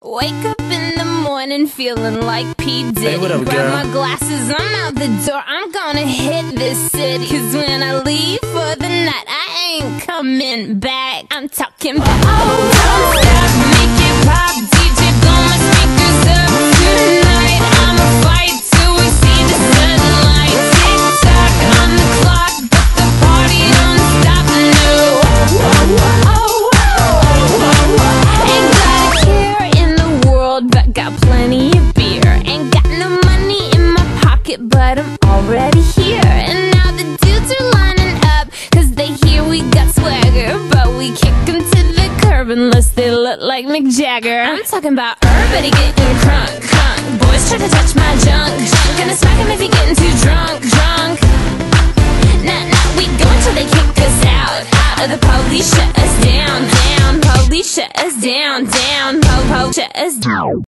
Wake up in the morning feeling like P. Diddy. Hey, what up, Grab girl? my glasses, I'm out the door. I'm gonna hit this city. Cause when I leave for the night, I ain't coming back. I'm talking about don't stop, make it pop. DJ, blow my speakers up tonight. I'ma fight till we see the sunlight. Tick-tock on the clock, but the party don't stop, no. Ain't got a care in the world, but got plenty of beer. Ain't got no money in my pocket, but I'm already here. And now the dudes are lining up, cause they hear we got swagger. But we kick them to the curb unless they look like Mick Jagger. I'm talking about everybody getting crunk, crunk. Boys try to touch my junk, junk. Gonna smack him if he getting too drunk, drunk. Nah, we go until they kick us out, out. Or the police shut us down, down. Police shut us down, down. Shut us down.